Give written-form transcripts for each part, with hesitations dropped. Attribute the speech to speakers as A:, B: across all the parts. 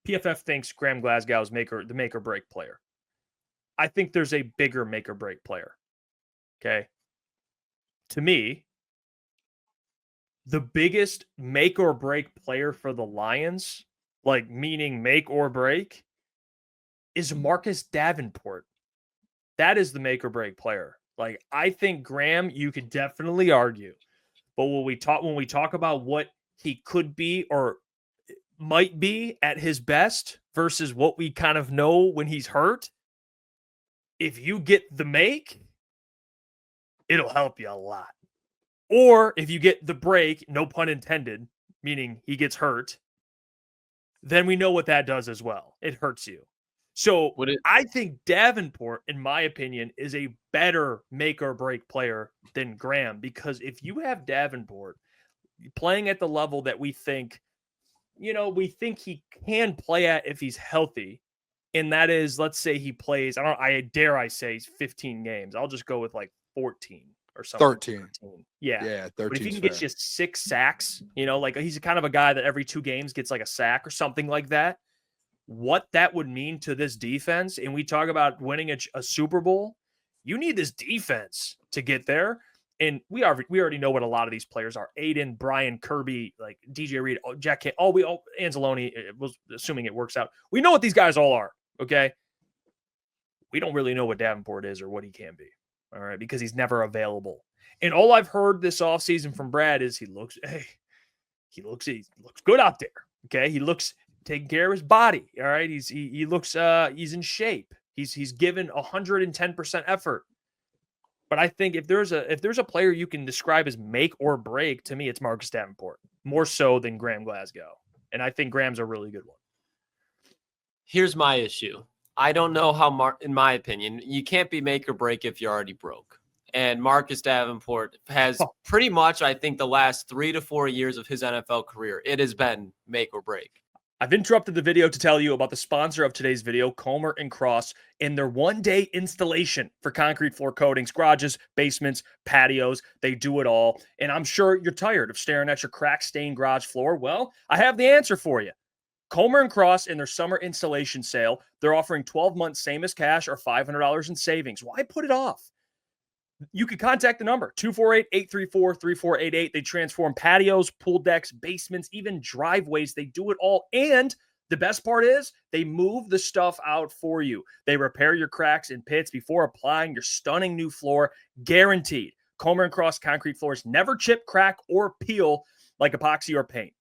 A: PFF thinks Graham Glasgow is the make or break player. I think there's a bigger make or break player. Okay. To me, the biggest make or break player for the Lions, like meaning make or break, is Marcus Davenport. That is the make or break player. Like, I think Graham, you could definitely argue. But when we talk about what he could be or might be at his best versus what we kind of know when he's hurt, if you get the make, it'll help you a lot. Or if you get the break, no pun intended, meaning he gets hurt, then we know what that does as well. It hurts you. So I think Davenport, in my opinion, is a better make or break player than Graham, because if you have Davenport playing at the level that we think he can play at if he's healthy, and that is, let's say he plays, I dare say 15 games. I'll just go with like 14 or something.
B: 13.
A: Yeah, 13. But if he can get just 6 sacks, like he's kind of a guy that every 2 games gets like a sack or something like that, what that would mean to this defense, and we talk about winning a Super Bowl, you need this defense to get there. And we already know what a lot of these players are. Aiden, Brian, Kirby, like DJ Reed, Jack, Anzalone, was assuming it works out. We know what these guys all are, okay? We don't really know what Davenport is or what he can be, all right, because he's never available. And all I've heard this offseason from Brad is he looks good out there, okay? He looks taking care of his body, all right? He looks he's in shape. He's given 110% effort. But I think if there's a player you can describe as make or break, to me, it's Marcus Davenport, more so than Graham Glasgow. And I think Graham's a really good one.
C: Here's my issue. I don't know how, in my opinion, you can't be make or break if you're already broke. And Marcus Davenport has pretty much, I think, the last 3 to 4 years of his NFL career, it has been make or break.
A: I've interrupted the video to tell you about the sponsor of today's video, Comer & Cross, and their one-day installation for concrete floor coatings, garages, basements, patios. They do it all. And I'm sure you're tired of staring at your crack-stained garage floor. Well, I have the answer for you. Comer & Cross, in their summer installation sale, they're offering 12 months same as cash or $500 in savings. Why put it off? You can contact the number, 248-834-3488. They transform patios, pool decks, basements, even driveways. They do it all. And the best part is they move the stuff out for you. They repair your cracks and pits before applying your stunning new floor, guaranteed. Comer & Cross concrete floors never chip, crack, or peel like epoxy or paint.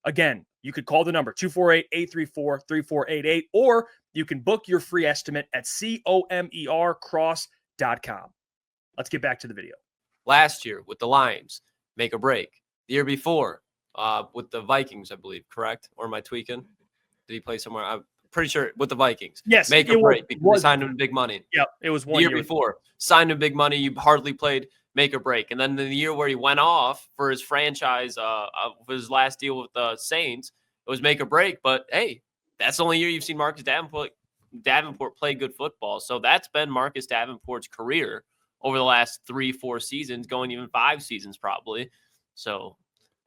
A: Again, you could call the number, 248-834-3488, or you can book your free estimate at comercross.com. Let's get back to the video.
C: Last year with the Lions, make or break. The year before with the Vikings, I believe, correct? Or am I tweaking? Did he play somewhere? I'm pretty sure with the Vikings.
A: Yes.
C: Make or break because we signed him big money.
A: Yep. It was one
C: year before. Signed him big money. You hardly played make or break. And then the year where he went off for his franchise, for his last deal with the Saints, it was make or break. But, hey, that's the only year you've seen Marcus Davenport play good football. So that's been Marcus Davenport's career over the last 3-4 seasons, going even 5 seasons probably. So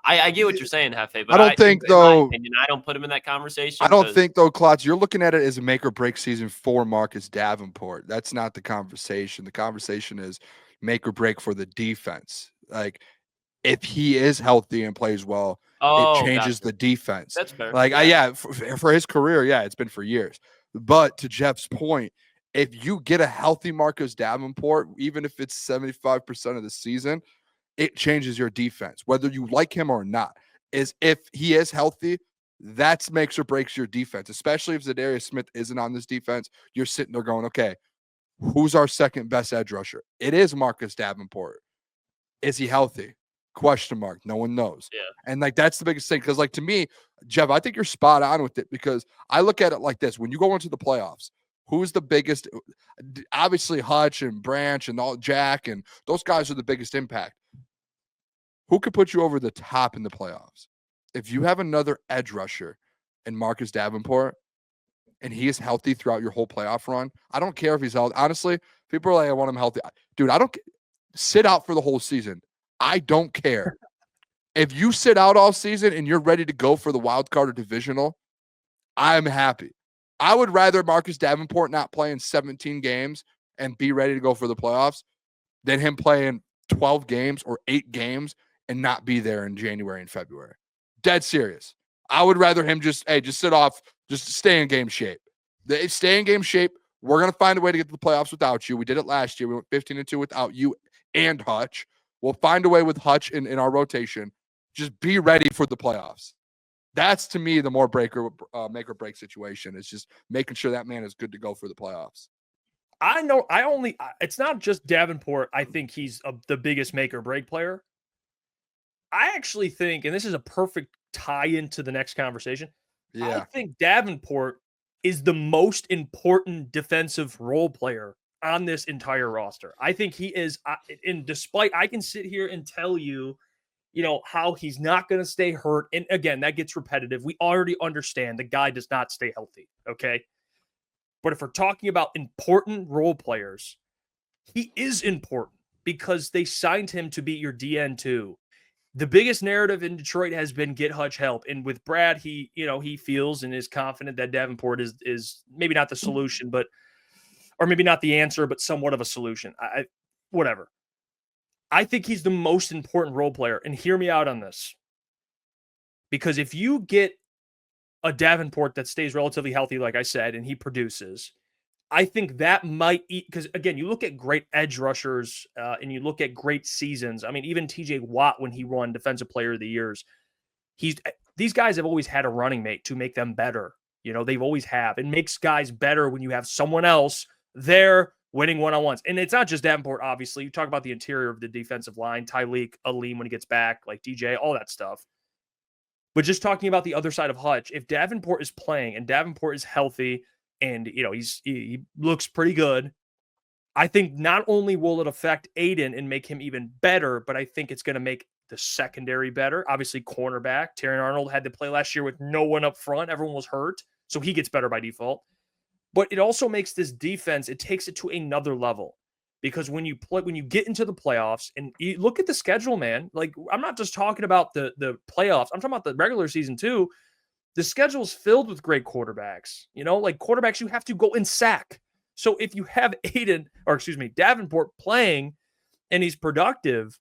C: I get what you're saying, Hefe, but
B: I don't think, though,
C: in my opinion, I don't put him in that conversation.
B: I don't think, though, Klotz, you're looking at it as a make or break season for Marcus Davenport. That's not the conversation. The conversation is make or break for the defense. Like, if he is healthy and plays well, it changes the defense.
C: That's fair.
B: Like, for his career, it's been for years. But to Jeff's point, if you get a healthy Marcus Davenport, even if it's 75% of the season, it changes your defense, whether you like him or not. Is if he is healthy, that makes or breaks your defense, especially if Zadarius Smith isn't on this defense. You're sitting there going, okay, who's our second best edge rusher? It is Marcus Davenport. Is he healthy? Question mark. No one knows.
C: Yeah.
B: And that's the biggest thing. Because to me, Jeff, I think you're spot on with it, because I look at it like this. When you go into the playoffs, who's the biggest? Obviously, Hutch and Branch and Jack, and those guys are the biggest impact. Who could put you over the top in the playoffs? If you have another edge rusher in Marcus Davenport, and he is healthy throughout your whole playoff run, I don't care if he's healthy. Honestly, people are like, I want him healthy. Dude, I don't sit out for the whole season. I don't care. If you sit out all season and you're ready to go for the wild card or divisional, I'm happy. I would rather Marcus Davenport not play in 17 games and be ready to go for the playoffs than him playing 12 games or 8 games and not be there in January and February. Dead serious. I would rather him just sit off, just stay in game shape. Stay in game shape. We're going to find a way to get to the playoffs without you. We did it last year. We went 15-2 without you and Hutch. We'll find a way with Hutch in our rotation. Just be ready for the playoffs. That's, to me, the more make or break situation. It's just making sure that man is good to go for the playoffs.
A: I know. It's not just Davenport. I think he's the biggest make or break player. I actually think, and this is a perfect tie into the next conversation.
B: Yeah.
A: I think Davenport is the most important defensive role player on this entire roster. I think he is. And despite, I can sit here and tell you, how he's not going to stay hurt. And again, that gets repetitive. We already understand the guy does not stay healthy. Okay. But if we're talking about important role players, he is important because they signed him to be your DN2. The biggest narrative in Detroit has been get Hutch help. And with Brad, he feels and is confident that Davenport is maybe not the solution, or maybe not the answer, but somewhat of a solution. Whatever. I think he's the most important role player. And hear me out on this. Because if you get a Davenport that stays relatively healthy, like I said, and he produces, I think that might eat, because again, you look at great edge rushers and you look at great seasons. I mean, even TJ Watt, when he won Defensive Player of the Years, these guys have always had a running mate to make them better. They've always have. It makes guys better when you have someone else there winning one-on-ones. And it's not just Davenport, obviously. You talk about the interior of the defensive line, Tyleek, Aleem when he gets back, like DJ, all that stuff. But just talking about the other side of Hutch, if Davenport is playing and Davenport is healthy and, he looks pretty good, I think not only will it affect Aiden and make him even better, but I think it's going to make the secondary better. Obviously, cornerback, Terry Arnold had to play last year with no one up front. Everyone was hurt, so he gets better by default. But it also makes this defense, it takes it to another level. Because when you get into the playoffs and you look at the schedule, man, like I'm not just talking about the playoffs. I'm talking about the regular season too. The schedule's filled with great quarterbacks, like quarterbacks you have to go and sack. So if you have Davenport playing and he's productive,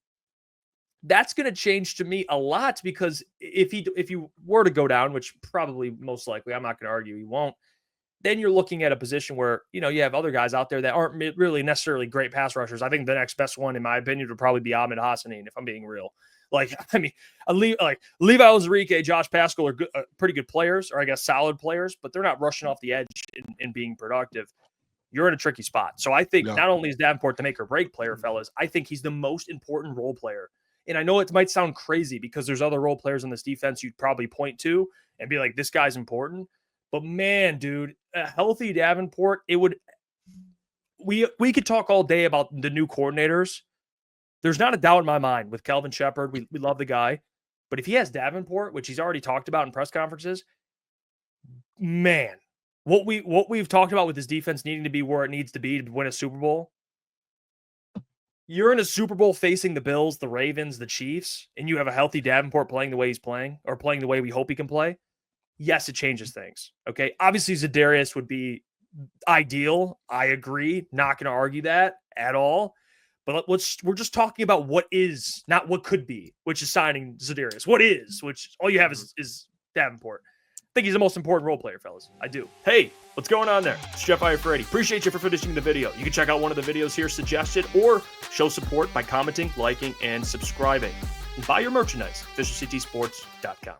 A: that's going to change to me a lot, because if you were to go down, which probably most likely, I'm not going to argue he won't, then you're looking at a position where, you have other guys out there that aren't really necessarily great pass rushers. I think the next best one, in my opinion, would probably be Ahmed Hassanin, if I'm being real. Levi Ozarike, Josh Pascal are pretty good players, or I guess solid players, but they're not rushing off the edge and being productive. You're in a tricky spot. So I think not only is Davenport the make or break player, fellas, I think he's the most important role player. And I know it might sound crazy because there's other role players on this defense you'd probably point to and be like, this guy's important. But man, dude, a healthy Davenport, we could talk all day about the new coordinators. There's not a doubt in my mind with Kelvin Shepard. We love the guy. But if he has Davenport, which he's already talked about in press conferences, man, what we've talked about with this defense needing to be where it needs to be to win a Super Bowl. You're in a Super Bowl facing the Bills, the Ravens, the Chiefs, and you have a healthy Davenport playing the way he's playing, or playing the way we hope he can play. Yes, it changes things. Okay. Obviously, Za'Darius would be ideal. I agree. Not going to argue that at all. But we're just talking about what is, not what could be, which is signing Za'Darius. What is, which all you have is Davenport. I think he's the most important role player, fellas. I do. Hey, what's going on there? It's Jeff Iafrate. Appreciate you for finishing the video. You can check out one of the videos here suggested, or show support by commenting, liking, and subscribing. And buy your merchandise, FisherCTSports.com.